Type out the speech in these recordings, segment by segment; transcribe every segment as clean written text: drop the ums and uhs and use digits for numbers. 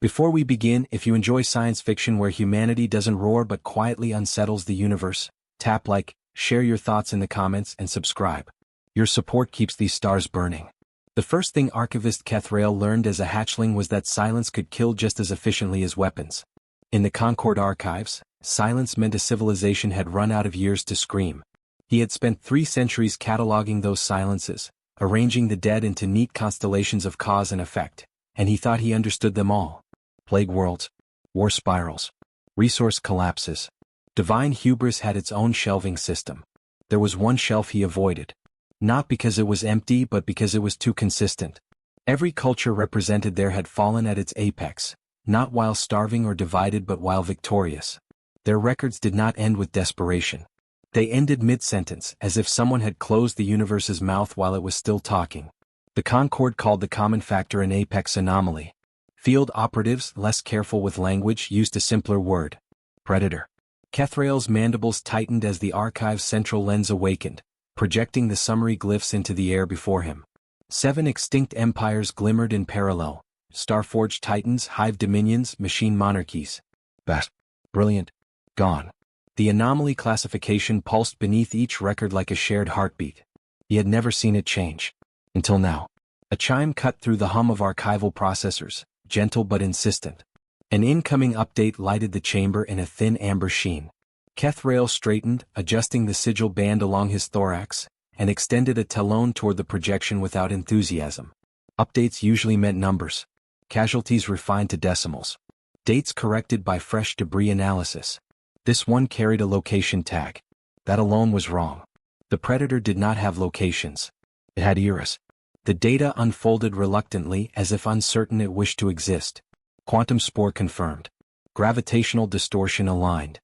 Before we begin, if you enjoy science fiction where humanity doesn't roar but quietly unsettles the universe, tap like, share your thoughts in the comments and subscribe. Your support keeps these stars burning. The first thing archivist Kethrael learned as a hatchling was that silence could kill just as efficiently as weapons. In the Concord archives, silence meant a civilization had run out of years to scream. He had spent 3 centuries cataloging those silences, arranging the dead into neat constellations of cause and effect, and he thought he understood them all. Plague worlds, war spirals, resource collapses. Divine hubris had its own shelving system. There was one shelf he avoided. Not because it was empty but because it was too consistent. Every culture represented there had fallen at its apex, not while starving or divided but while victorious. Their records did not end with desperation. They ended mid-sentence, as if someone had closed the universe's mouth while it was still talking. The Concord called the common factor an apex anomaly. Field operatives, less careful with language, used a simpler word: predator. Kethrael's mandibles tightened as the archive's central lens awakened, projecting the summary glyphs into the air before him. 7 extinct empires glimmered in parallel: Starforged titans, hive dominions, machine monarchies. Best. Brilliant. Gone. The anomaly classification pulsed beneath each record like a shared heartbeat. He had never seen it change. Until now. A chime cut through the hum of archival processors, gentle but insistent. An incoming update lighted the chamber in a thin amber sheen. Kethrael straightened, adjusting the sigil band along his thorax, and extended a talon toward the projection without enthusiasm. Updates usually meant numbers. Casualties refined to decimals. Dates corrected by fresh debris analysis. This one carried a location tag. That alone was wrong. The predator did not have locations. It had eras. The data unfolded reluctantly as if uncertain it wished to exist. Quantum spore confirmed. Gravitational distortion aligned.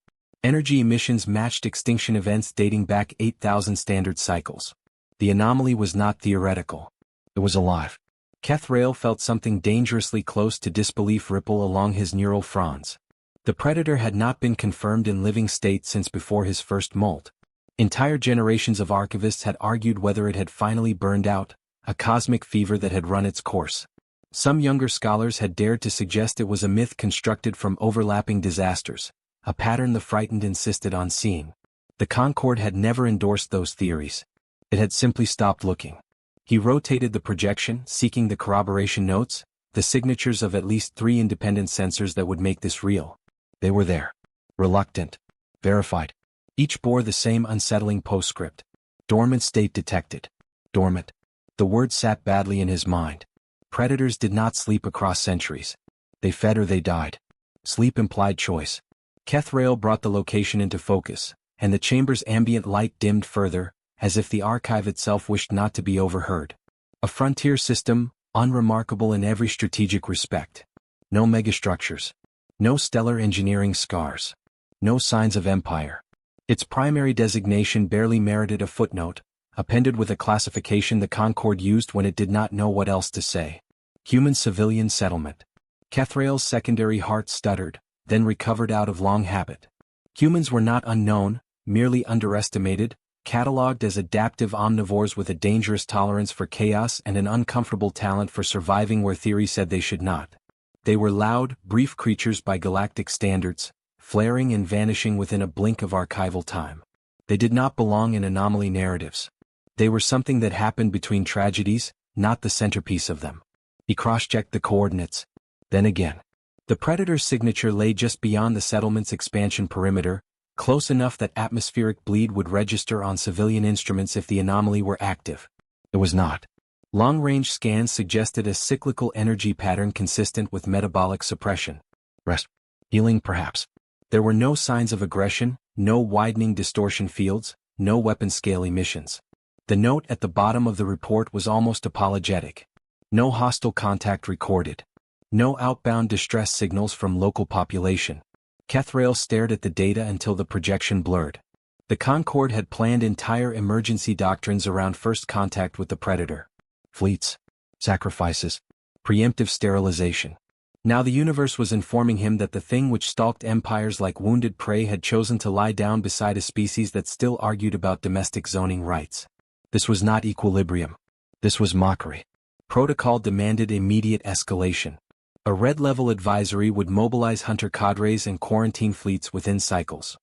Energy emissions matched extinction events dating back 8,000 standard cycles. The anomaly was not theoretical. It was alive. Kethrael felt something dangerously close to disbelief ripple along his neural fronds. The predator had not been confirmed in living state since before his first molt. Entire generations of archivists had argued whether it had finally burned out, a cosmic fever that had run its course. Some younger scholars had dared to suggest it was a myth constructed from overlapping disasters, a pattern the frightened insisted on seeing. The Concord had never endorsed those theories. It had simply stopped looking. He rotated the projection, seeking the corroboration notes, the signatures of at least 3 independent sensors that would make this real. They were there. Reluctant. Verified. Each bore the same unsettling postscript. Dormant state detected. Dormant. The word sat badly in his mind. Predators did not sleep across centuries. They fed or they died. Sleep implied choice. Kethrael brought the location into focus, and the chamber's ambient light dimmed further, as if the archive itself wished not to be overheard. A frontier system, unremarkable in every strategic respect. No megastructures. No stellar engineering scars. No signs of empire. Its primary designation barely merited a footnote, appended with a classification the Concord used when it did not know what else to say. Human civilian settlement. Kethrael's secondary heart stuttered, then recovered out of long habit. Humans were not unknown, merely underestimated, catalogued as adaptive omnivores with a dangerous tolerance for chaos and an uncomfortable talent for surviving where theory said they should not. They were loud, brief creatures by galactic standards, flaring and vanishing within a blink of archival time. They did not belong in anomaly narratives. They were something that happened between tragedies, not the centerpiece of them. He cross-checked the coordinates. Then again. The predator's signature lay just beyond the settlement's expansion perimeter, close enough that atmospheric bleed would register on civilian instruments if the anomaly were active. It was not. Long-range scans suggested a cyclical energy pattern consistent with metabolic suppression. Rest. Healing perhaps. There were no signs of aggression, no widening distortion fields, no weapon-scale emissions. The note at the bottom of the report was almost apologetic. No hostile contact recorded. No outbound distress signals from local population. Kethrael stared at the data until the projection blurred. The Concord had planned entire emergency doctrines around first contact with the predator. Fleets. Sacrifices. Preemptive sterilization. Now the universe was informing him that the thing which stalked empires like wounded prey had chosen to lie down beside a species that still argued about domestic zoning rights. This was not equilibrium. This was mockery. Protocol demanded immediate escalation. A red-level advisory would mobilize hunter cadres and quarantine fleets within cycles.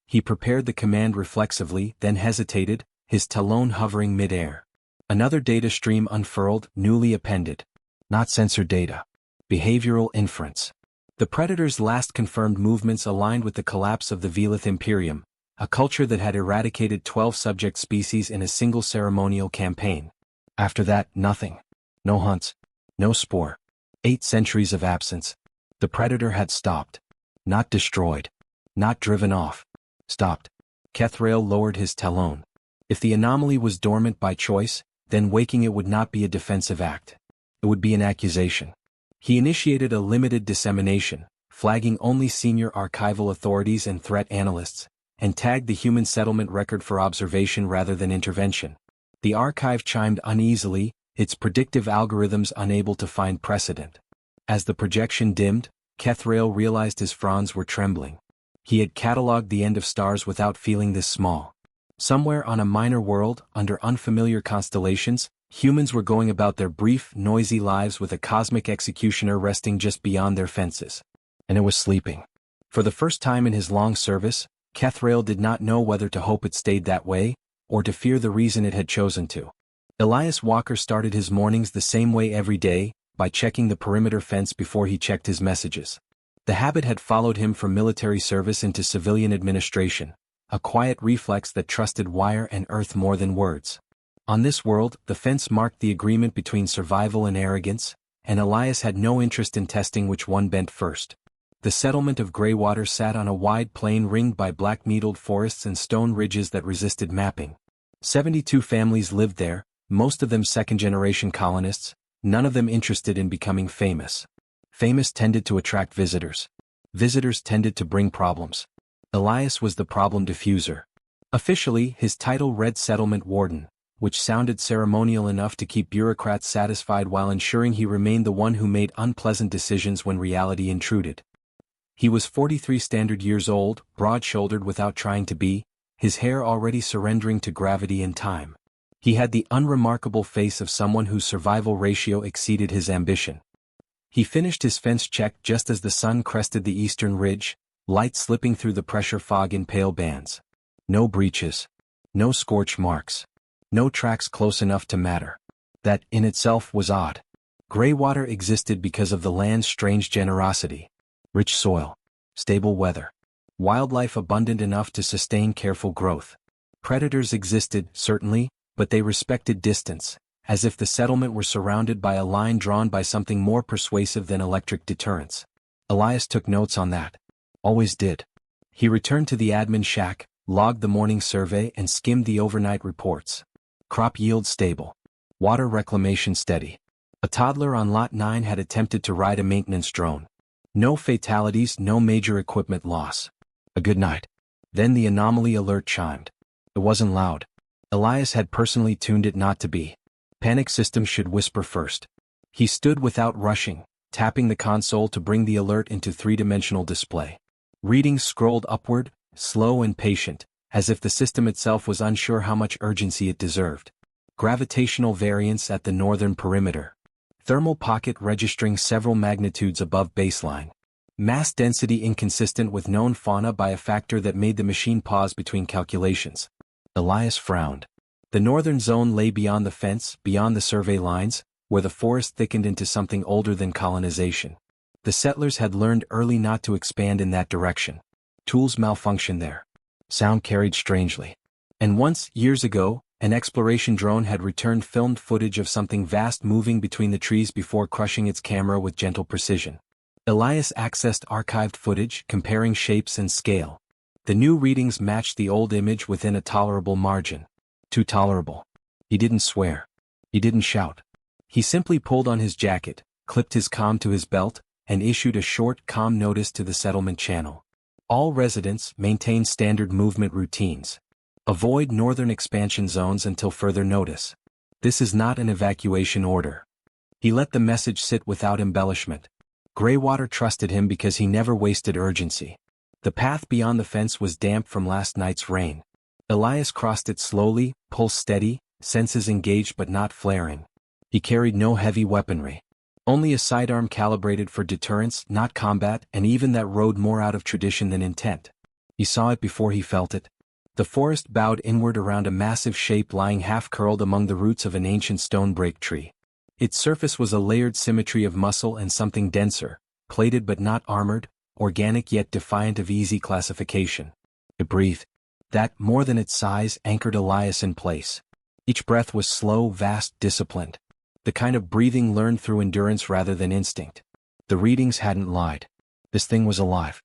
He prepared the command reflexively, then hesitated, his talon hovering mid-air. Another data stream unfurled, newly appended. Not sensor data. Behavioral inference. The Predator's last confirmed movements aligned with the collapse of the Velith Imperium, a culture that had eradicated 12 subject species in a single ceremonial campaign. After that, nothing. No hunts. No spoor. 8 centuries of absence. The Predator had stopped. Not destroyed. Not driven off. Stopped. Kethrael lowered his talon. If the anomaly was dormant by choice, then waking it would not be a defensive act. It would be an accusation. He initiated a limited dissemination, flagging only senior archival authorities and threat analysts, and tagged the human settlement record for observation rather than intervention. The archive chimed uneasily, its predictive algorithms unable to find precedent. As the projection dimmed, Kethrael realized his fronds were trembling. He had catalogued the end of stars without feeling this small. Somewhere on a minor world, under unfamiliar constellations, humans were going about their brief, noisy lives with a cosmic executioner resting just beyond their fences. And it was sleeping. For the first time in his long service, Kethrael did not know whether to hope it stayed that way, or to fear the reason it had chosen to. Elias Walker started his mornings the same way every day, by checking the perimeter fence before he checked his messages. The habit had followed him from military service into civilian administration, a quiet reflex that trusted wire and earth more than words. On this world, the fence marked the agreement between survival and arrogance, and Elias had no interest in testing which one bent first. The settlement of Greywater sat on a wide plain ringed by black-needled forests and stone ridges that resisted mapping. 72 families lived there, most of them second-generation colonists, none of them interested in becoming famous. Famous tended to attract visitors. Visitors tended to bring problems. Elias was the problem diffuser. Officially, his title read Settlement Warden, which sounded ceremonial enough to keep bureaucrats satisfied while ensuring he remained the one who made unpleasant decisions when reality intruded. He was 43 standard years old, broad-shouldered without trying to be, his hair already surrendering to gravity and time. He had the unremarkable face of someone whose survival ratio exceeded his ambition. He finished his fence check just as the sun crested the eastern ridge, light slipping through the pressure fog in pale bands. No breaches. No scorch marks. No tracks close enough to matter. That, in itself, was odd. Greywater existed because of the land's strange generosity. Rich soil. Stable weather. Wildlife abundant enough to sustain careful growth. Predators existed, certainly, but they respected distance, as if the settlement were surrounded by a line drawn by something more persuasive than electric deterrence. Elias took notes on that. Always did. He returned to the admin shack, logged the morning survey and skimmed the overnight reports. Crop yield stable. Water reclamation steady. A toddler on Lot 9 had attempted to ride a maintenance drone. No fatalities, no major equipment loss. A good night. Then the anomaly alert chimed. It wasn't loud. Elias had personally tuned it not to be. Panic systems should whisper first. He stood without rushing, tapping the console to bring the alert into three-dimensional display. Readings scrolled upward, slow and patient, as if the system itself was unsure how much urgency it deserved. Gravitational variance at the northern perimeter. Thermal pocket registering several magnitudes above baseline. Mass density inconsistent with known fauna by a factor that made the machine pause between calculations. Elias frowned. The northern zone lay beyond the fence, beyond the survey lines, where the forest thickened into something older than colonization. The settlers had learned early not to expand in that direction. Tools malfunctioned there. Sound carried strangely. And once, years ago, an exploration drone had returned filmed footage of something vast moving between the trees before crushing its camera with gentle precision. Elias accessed archived footage, comparing shapes and scale. The new readings matched the old image within a tolerable margin. Too tolerable. He didn't swear. He didn't shout. He simply pulled on his jacket, clipped his comm to his belt, and issued a short comm notice to the settlement channel. All residents maintain standard movement routines. Avoid northern expansion zones until further notice. This is not an evacuation order. He let the message sit without embellishment. Greywater trusted him because he never wasted urgency. The path beyond the fence was damp from last night's rain. Elias crossed it slowly, pulse steady, senses engaged but not flaring. He carried no heavy weaponry. Only a sidearm calibrated for deterrence, not combat, and even that rode more out of tradition than intent. He saw it before he felt it. The forest bowed inward around a massive shape lying half-curled among the roots of an ancient stone break tree. Its surface was a layered symmetry of muscle and something denser, plated but not armored, organic yet defiant of easy classification. It breathed. That, more than its size, anchored Elias in place. Each breath was slow, vast, disciplined. The kind of breathing learned through endurance rather than instinct. The readings hadn't lied. This thing was alive.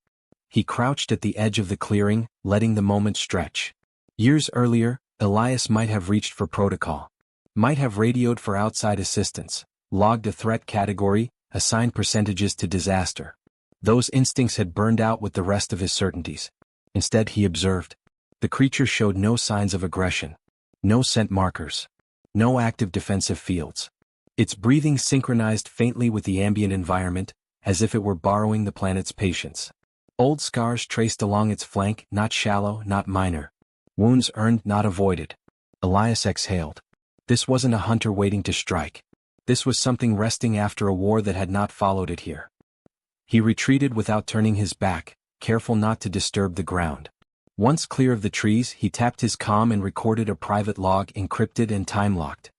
He crouched at the edge of the clearing, letting the moment stretch. Years earlier, Elias might have reached for protocol. Might have radioed for outside assistance, logged a threat category, assigned percentages to disaster. Those instincts had burned out with the rest of his certainties. Instead, he observed. The creature showed no signs of aggression. No scent markers. No active defensive fields. Its breathing synchronized faintly with the ambient environment, as if it were borrowing the planet's patience. Old scars traced along its flank, not shallow, not minor. Wounds earned, not avoided. Elias exhaled. This wasn't a hunter waiting to strike. This was something resting after a war that had not followed it here. He retreated without turning his back, careful not to disturb the ground. Once clear of the trees, he tapped his comm and recorded a private log encrypted and time-locked.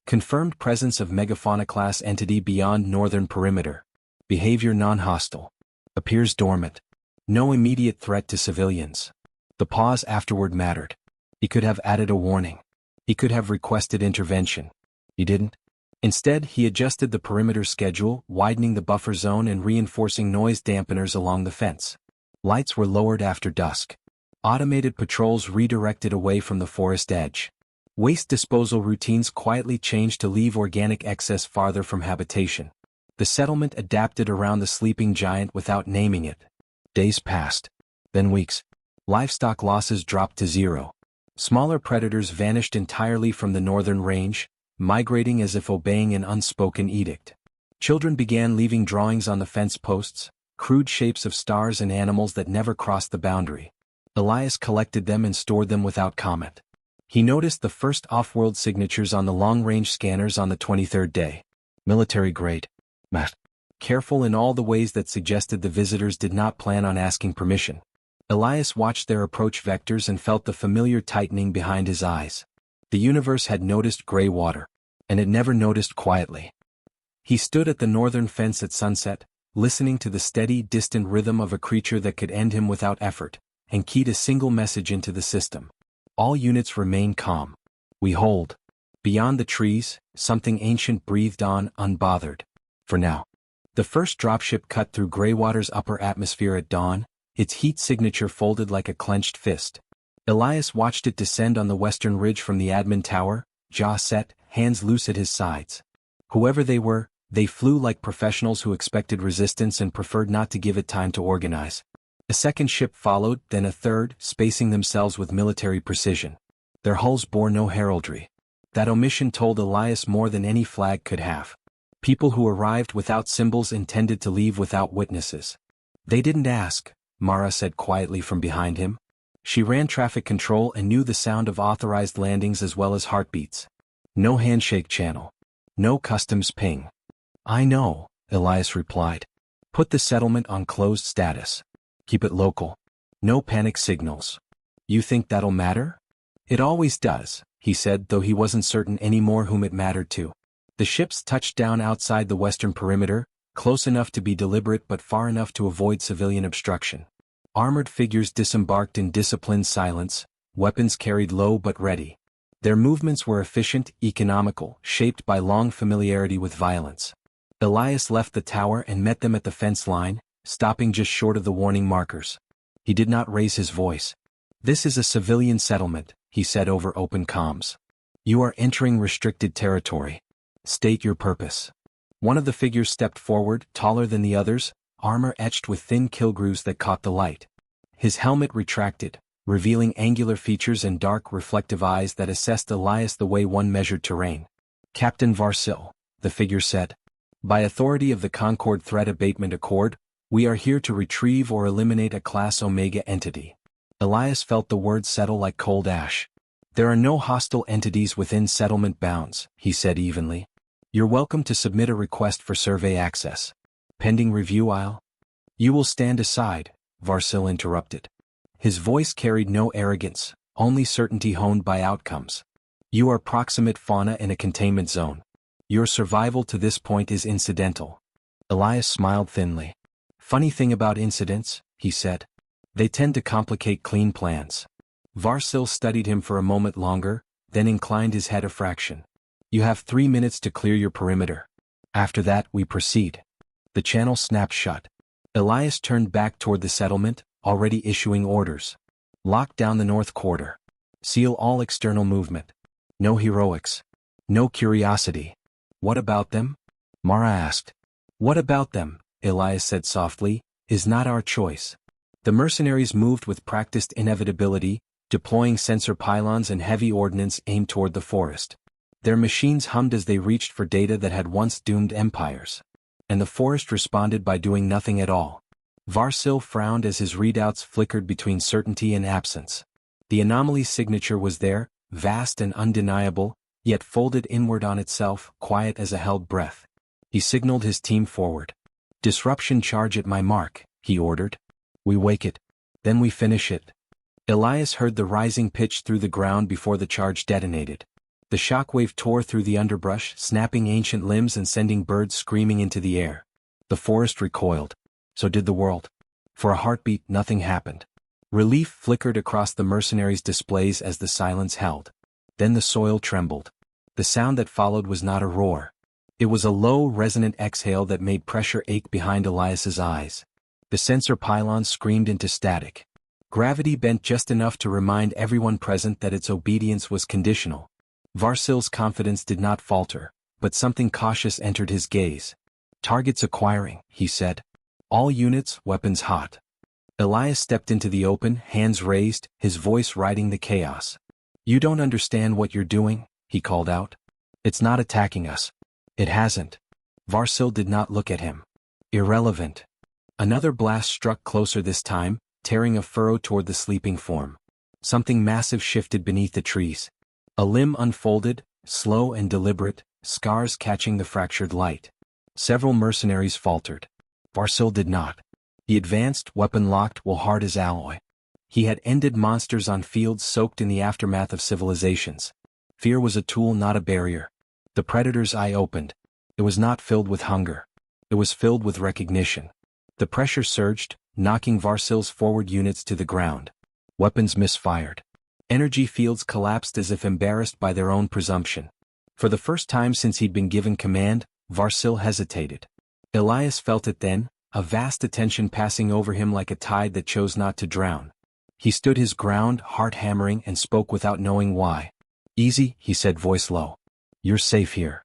Confirmed presence of megafauna-class entity beyond northern perimeter. Behavior non-hostile. Appears dormant. No immediate threat to civilians. The pause afterward mattered. He could have added a warning. He could have requested intervention. He didn't. Instead, he adjusted the perimeter schedule, widening the buffer zone and reinforcing noise dampeners along the fence. Lights were lowered after dusk. Automated patrols redirected away from the forest edge. Waste disposal routines quietly changed to leave organic excess farther from habitation. The settlement adapted around the sleeping giant without naming it. Days passed. Then weeks. Livestock losses dropped to zero. Smaller predators vanished entirely from the northern range, migrating as if obeying an unspoken edict. Children began leaving drawings on the fence posts, crude shapes of stars and animals that never crossed the boundary. Elias collected them and stored them without comment. He noticed the first off-world signatures on the long-range scanners on the 23rd day. Military-grade. Matt. Careful in all the ways that suggested the visitors did not plan on asking permission. Elias watched their approach vectors and felt the familiar tightening behind his eyes. The universe had noticed gray water, and it never noticed quietly. He stood at the northern fence at sunset, listening to the steady, distant rhythm of a creature that could end him without effort, and keyed a single message into the system. All units remain calm. We hold. Beyond the trees, something ancient breathed on, unbothered. For now. The first dropship cut through Greywater's upper atmosphere at dawn, its heat signature folded like a clenched fist. Elias watched it descend on the western ridge from the admin tower, jaw set, hands loose at his sides. Whoever they were, they flew like professionals who expected resistance and preferred not to give it time to organize. A second ship followed, then a third, spacing themselves with military precision. Their hulls bore no heraldry. That omission told Elias more than any flag could have. People who arrived without symbols intended to leave without witnesses. They didn't ask, Mara said quietly from behind him. She ran traffic control and knew the sound of authorized landings as well as heartbeats. No handshake channel. No customs ping. I know, Elias replied. Put the settlement on closed status. Keep it local. No panic signals. You think that'll matter? It always does, he said, though he wasn't certain anymore whom it mattered to. The ships touched down outside the western perimeter, close enough to be deliberate but far enough to avoid civilian obstruction. Armored figures disembarked in disciplined silence, weapons carried low but ready. Their movements were efficient, economical, shaped by long familiarity with violence. Elias left the tower and met them at the fence line, stopping just short of the warning markers. He did not raise his voice. This is a civilian settlement, he said over open comms. You are entering restricted territory. State your purpose. One of the figures stepped forward, taller than the others, armor etched with thin killgrooves that caught the light. His helmet retracted, revealing angular features and dark, reflective eyes that assessed Elias the way one measured terrain. Captain Varsil, the figure said. By authority of the Concord Threat Abatement Accord, we are here to retrieve or eliminate a Class Omega entity. Elias felt the words settle like cold ash. There are no hostile entities within settlement bounds, he said evenly. You're welcome to submit a request for survey access. Pending review, You will stand aside, Varsil interrupted. His voice carried no arrogance, only certainty honed by outcomes. You are proximate fauna in a containment zone. Your survival to this point is incidental. Elias smiled thinly. Funny thing about incidents, he said. They tend to complicate clean plans. Varsil studied him for a moment longer, then inclined his head a fraction. You have 3 minutes to clear your perimeter. After that, we proceed. The channel snapped shut. Elias turned back toward the settlement, already issuing orders. Lock down the north quarter. Seal all external movement. No heroics. No curiosity. What about them? Mara asked. What about them, Elias said softly, is not our choice. The mercenaries moved with practiced inevitability, deploying sensor pylons and heavy ordnance aimed toward the forest. Their machines hummed as they reached for data that had once doomed empires. And the forest responded by doing nothing at all. Varsil frowned as his readouts flickered between certainty and absence. The anomaly signature was there, vast and undeniable, yet folded inward on itself, quiet as a held breath. He signaled his team forward. Disruption charge at my mark, he ordered. We wake it. Then we finish it. Elias heard the rising pitch through the ground before the charge detonated. The shockwave tore through the underbrush, snapping ancient limbs and sending birds screaming into the air. The forest recoiled. So did the world. For a heartbeat, nothing happened. Relief flickered across the mercenaries' displays as the silence held. Then the soil trembled. The sound that followed was not a roar. It was a low, resonant exhale that made pressure ache behind Elias's eyes. The sensor pylons screamed into static. Gravity bent just enough to remind everyone present that its obedience was conditional. Varsil's confidence did not falter, but something cautious entered his gaze. Targets acquiring, he said. All units, weapons hot. Elias stepped into the open, hands raised, his voice riding the chaos. You don't understand what you're doing, he called out. It's not attacking us. It hasn't. Varsil did not look at him. Irrelevant. Another blast struck closer this time, tearing a furrow toward the sleeping form. Something massive shifted beneath the trees. A limb unfolded, slow and deliberate, scars catching the fractured light. Several mercenaries faltered. Varsil did not. He advanced, weapon locked, wool hard as alloy. He had ended monsters on fields soaked in the aftermath of civilizations. Fear was a tool, not a barrier. The predator's eye opened. It was not filled with hunger. It was filled with recognition. The pressure surged, knocking Varsil's forward units to the ground. Weapons misfired. Energy fields collapsed as if embarrassed by their own presumption. For the first time since he'd been given command, Varsil hesitated. Elias felt it then, a vast attention passing over him like a tide that chose not to drown. He stood his ground, heart hammering, and spoke without knowing why. Easy, he said, voice low. You're safe here.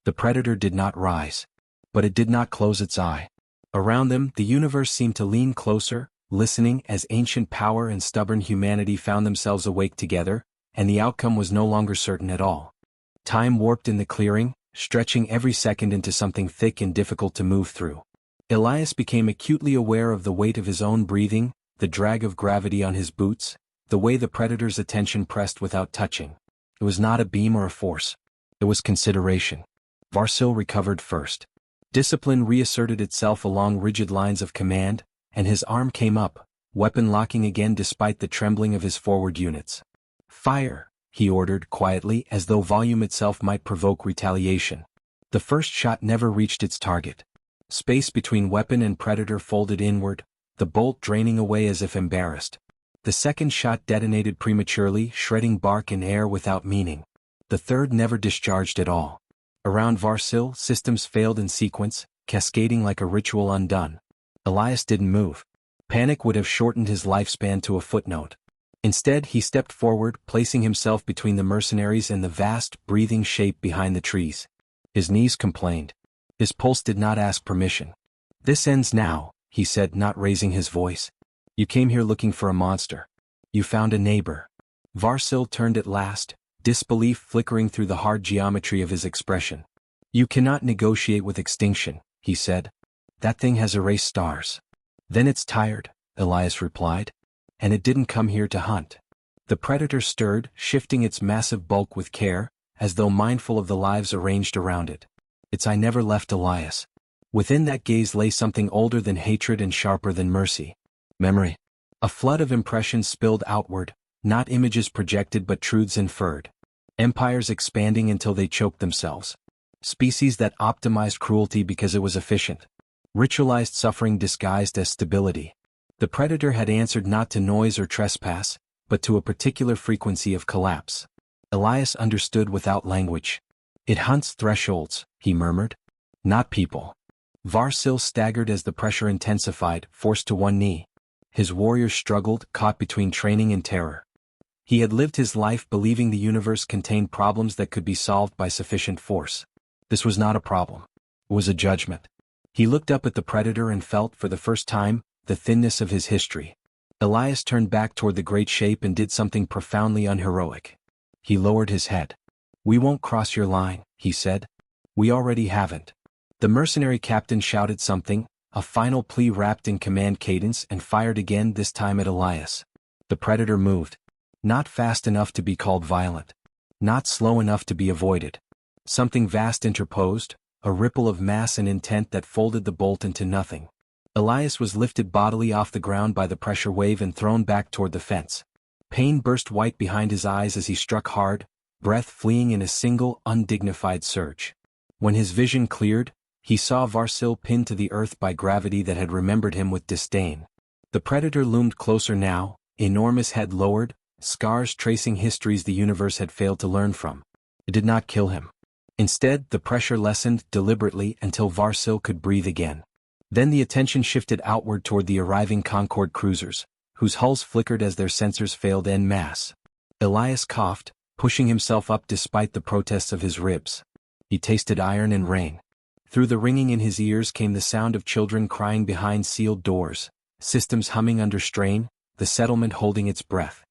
The predator did not rise. But it did not close its eye. Around them, the universe seemed to lean closer, listening as ancient power and stubborn humanity found themselves awake together, and the outcome was no longer certain at all. Time warped in the clearing, stretching every second into something thick and difficult to move through. Elias became acutely aware of the weight of his own breathing, the drag of gravity on his boots, the way the predator's attention pressed without touching. It was not a beam or a force. It was consideration. Varsil recovered first. Discipline reasserted itself along rigid lines of command, and his arm came up, weapon locking again despite the trembling of his forward units. Fire, he ordered quietly as though volume itself might provoke retaliation. The first shot never reached its target. Space between weapon and predator folded inward, the bolt draining away as if embarrassed. The second shot detonated prematurely, shredding bark and air without meaning. The third never discharged at all. Around Varsil, systems failed in sequence, cascading like a ritual undone. Elias didn't move. Panic would have shortened his lifespan to a footnote. Instead, he stepped forward, placing himself between the mercenaries and the vast, breathing shape behind the trees. His knees complained. His pulse did not ask permission. This ends now, he said, not raising his voice. You came here looking for a monster. You found a neighbor. Varsil turned at last, disbelief flickering through the hard geometry of his expression. You cannot negotiate with extinction, he said. That thing has erased stars. Then it's tired, Elias replied. And it didn't come here to hunt. The predator stirred, shifting its massive bulk with care, as though mindful of the lives arranged around it. Its eye never left Elias. Within that gaze lay something older than hatred and sharper than mercy. Memory. A flood of impressions spilled outward, not images projected but truths inferred. Empires expanding until they choked themselves. Species that optimized cruelty because it was efficient. Ritualized suffering disguised as stability. The predator had answered not to noise or trespass, but to a particular frequency of collapse. Elias understood without language. It hunts thresholds, he murmured. Not people. Varsil staggered as the pressure intensified, forced to one knee. His warriors struggled, caught between training and terror. He had lived his life believing the universe contained problems that could be solved by sufficient force. This was not a problem. It was a judgment. He looked up at the predator and felt, for the first time, the thinness of his history. Elias turned back toward the great shape and did something profoundly unheroic. He lowered his head. "We won't cross your line," he said. "We already haven't." The mercenary captain shouted something, a final plea wrapped in command cadence, and fired again, this time at Elias. The predator moved. Not fast enough to be called violent. Not slow enough to be avoided. Something vast interposed, a ripple of mass and intent that folded the bolt into nothing. Elias was lifted bodily off the ground by the pressure wave and thrown back toward the fence. Pain burst white behind his eyes as he struck hard, breath fleeing in a single, undignified surge. When his vision cleared, he saw Varsil pinned to the earth by gravity that had remembered him with disdain. The predator loomed closer now, enormous head lowered, scars tracing histories the universe had failed to learn from. It did not kill him. Instead, the pressure lessened deliberately until Varsil could breathe again. Then the attention shifted outward toward the arriving Concorde cruisers, whose hulls flickered as their sensors failed en masse. Elias coughed, pushing himself up despite the protests of his ribs. He tasted iron and rain. Through the ringing in his ears came the sound of children crying behind sealed doors, systems humming under strain, the settlement holding its breath.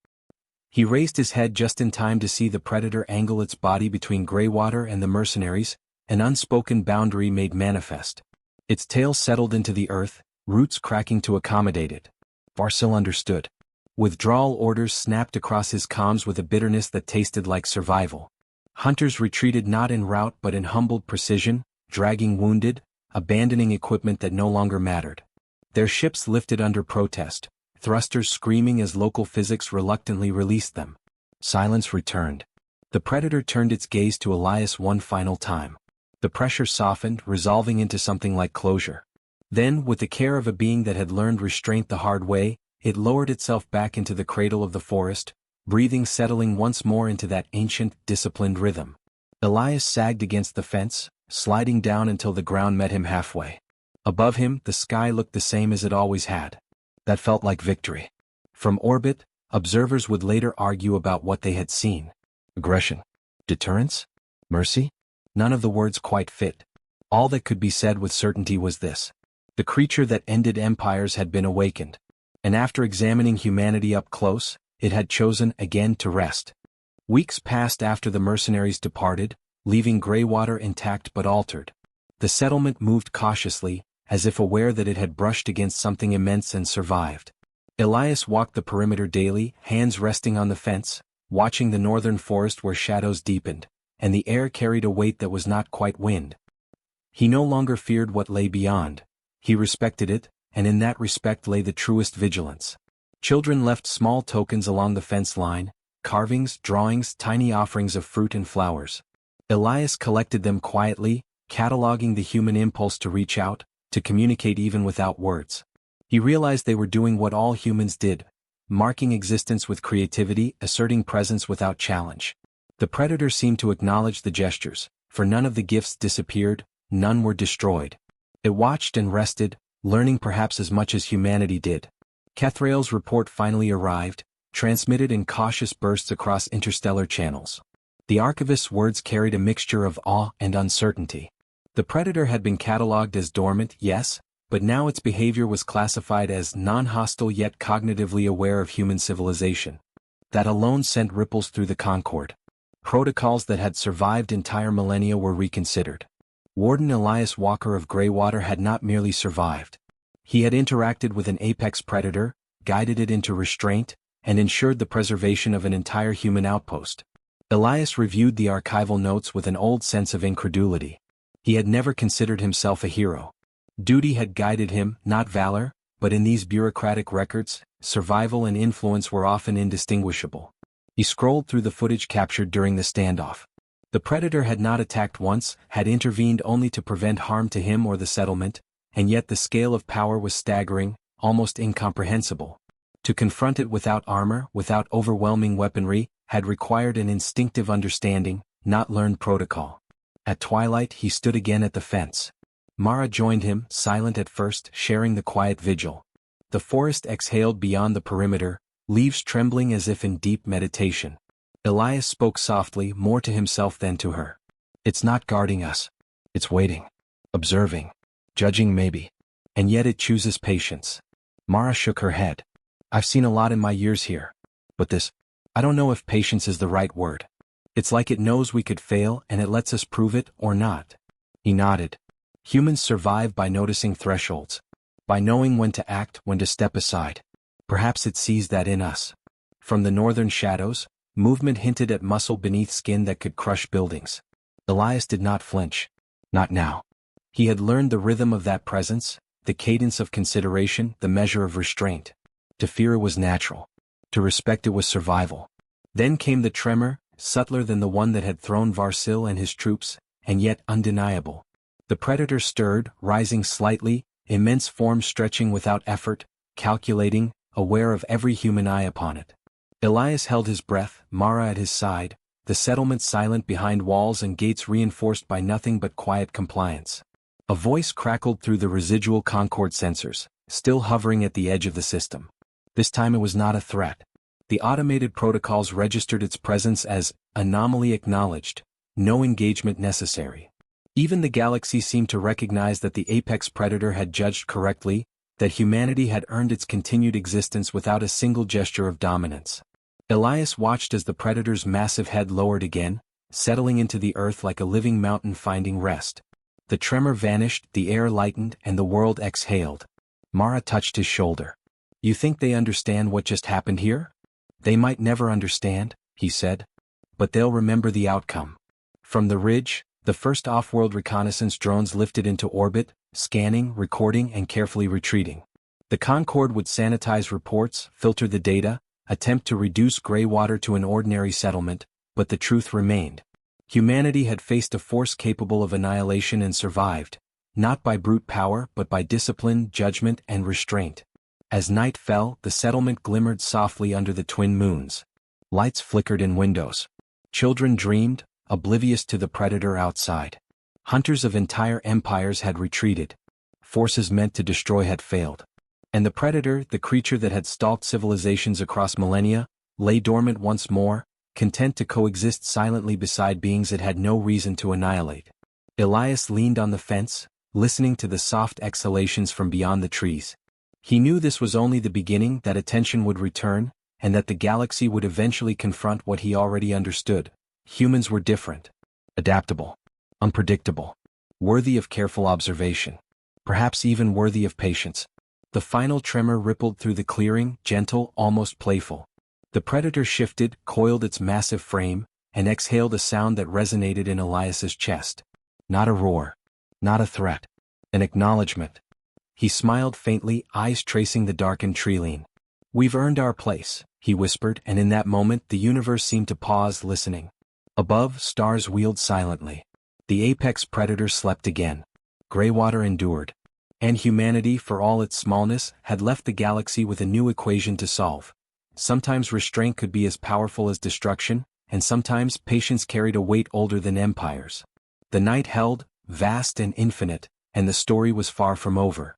He raised his head just in time to see the predator angle its body between Greywater and the mercenaries, an unspoken boundary made manifest. Its tail settled into the earth, roots cracking to accommodate it. Varsil understood. Withdrawal orders snapped across his comms with a bitterness that tasted like survival. Hunters retreated not in rout but in humbled precision, dragging wounded, abandoning equipment that no longer mattered. Their ships lifted under protest, thrusters screaming as local physics reluctantly released them. Silence returned. The predator turned its gaze to Elias one final time. The pressure softened, resolving into something like closure. Then, with the care of a being that had learned restraint the hard way, it lowered itself back into the cradle of the forest, breathing, settling once more into that ancient, disciplined rhythm. Elias sagged against the fence, sliding down until the ground met him halfway. Above him, the sky looked the same as it always had. That felt like victory. From orbit, observers would later argue about what they had seen. Aggression? Deterrence? Mercy? None of the words quite fit. All that could be said with certainty was this. The creature that ended empires had been awakened. And after examining humanity up close, it had chosen again to rest. Weeks passed after the mercenaries departed, leaving Greywater intact but altered. The settlement moved cautiously, as if aware that it had brushed against something immense and survived. Elias walked the perimeter daily, hands resting on the fence, watching the northern forest where shadows deepened, and the air carried a weight that was not quite wind. He no longer feared what lay beyond. He respected it, and in that respect lay the truest vigilance. Children left small tokens along the fence line, carvings, drawings, tiny offerings of fruit and flowers. Elias collected them quietly, cataloging the human impulse to reach out, to communicate even without words. He realized they were doing what all humans did, marking existence with creativity, asserting presence without challenge. The predator seemed to acknowledge the gestures, for none of the gifts disappeared, none were destroyed. It watched and rested, learning perhaps as much as humanity did. Kethrael's report finally arrived, transmitted in cautious bursts across interstellar channels. The archivist's words carried a mixture of awe and uncertainty. The predator had been catalogued as dormant, yes, but now its behavior was classified as non-hostile yet cognitively aware of human civilization. That alone sent ripples through the Concorde. Protocols that had survived entire millennia were reconsidered. Warden Elias Walker of Greywater had not merely survived. He had interacted with an apex predator, guided it into restraint, and ensured the preservation of an entire human outpost. Elias reviewed the archival notes with an old sense of incredulity. He had never considered himself a hero. Duty had guided him, not valor, but in these bureaucratic records, survival and influence were often indistinguishable. He scrolled through the footage captured during the standoff. The predator had not attacked once, had intervened only to prevent harm to him or the settlement, and yet the scale of power was staggering, almost incomprehensible. To confront it without armor, without overwhelming weaponry, had required an instinctive understanding, not learned protocol. At twilight he stood again at the fence. Mara joined him, silent at first, sharing the quiet vigil. The forest exhaled beyond the perimeter, leaves trembling as if in deep meditation. Elias spoke softly, more to himself than to her. It's not guarding us. It's waiting. Observing. Judging maybe. And yet it chooses patience. Mara shook her head. I've seen a lot in my years here. But this, I don't know if patience is the right word. It's like it knows we could fail and it lets us prove it or not. He nodded. Humans survive by noticing thresholds. By knowing when to act, when to step aside. Perhaps it sees that in us. From the northern shadows, movement hinted at muscle beneath skin that could crush buildings. Elias did not flinch. Not now. He had learned the rhythm of that presence, the cadence of consideration, the measure of restraint. To fear was natural. To respect it was survival. Then came the tremor, subtler than the one that had thrown Varsil and his troops, and yet undeniable. The predator stirred, rising slightly, immense form stretching without effort, calculating, aware of every human eye upon it. Elias held his breath, Mara at his side, the settlement silent behind walls and gates reinforced by nothing but quiet compliance. A voice crackled through the residual Concord sensors, still hovering at the edge of the system. This time it was not a threat. The automated protocols registered its presence as anomaly acknowledged, no engagement necessary. Even the galaxy seemed to recognize that the apex predator had judged correctly, that humanity had earned its continued existence without a single gesture of dominance. Elias watched as the predator's massive head lowered again, settling into the earth like a living mountain finding rest. The tremor vanished, the air lightened, and the world exhaled. Mara touched his shoulder. You think they understand what just happened here? They might never understand, he said. But they'll remember the outcome. From the ridge, the first off-world reconnaissance drones lifted into orbit, scanning, recording, and carefully retreating. The Concorde would sanitize reports, filter the data, attempt to reduce Greywater to an ordinary settlement, but the truth remained. Humanity had faced a force capable of annihilation and survived, not by brute power but by discipline, judgment, and restraint. As night fell, the settlement glimmered softly under the twin moons. Lights flickered in windows. Children dreamed, oblivious to the predator outside. Hunters of entire empires had retreated. Forces meant to destroy had failed. And the predator, the creature that had stalked civilizations across millennia, lay dormant once more, content to coexist silently beside beings it had no reason to annihilate. Elias leaned on the fence, listening to the soft exhalations from beyond the trees. He knew this was only the beginning, that attention would return, and that the galaxy would eventually confront what he already understood. Humans were different. Adaptable. Unpredictable. Worthy of careful observation. Perhaps even worthy of patience. The final tremor rippled through the clearing, gentle, almost playful. The predator shifted, coiled its massive frame, and exhaled a sound that resonated in Elias's chest. Not a roar. Not a threat. An acknowledgement. He smiled faintly, eyes tracing the darkened treeline. We've earned our place, he whispered, and in that moment the universe seemed to pause, listening. Above, stars wheeled silently. The apex predator slept again. Greywater endured. And humanity, for all its smallness, had left the galaxy with a new equation to solve. Sometimes restraint could be as powerful as destruction, and sometimes patience carried a weight older than empires. The night held, vast and infinite, and the story was far from over.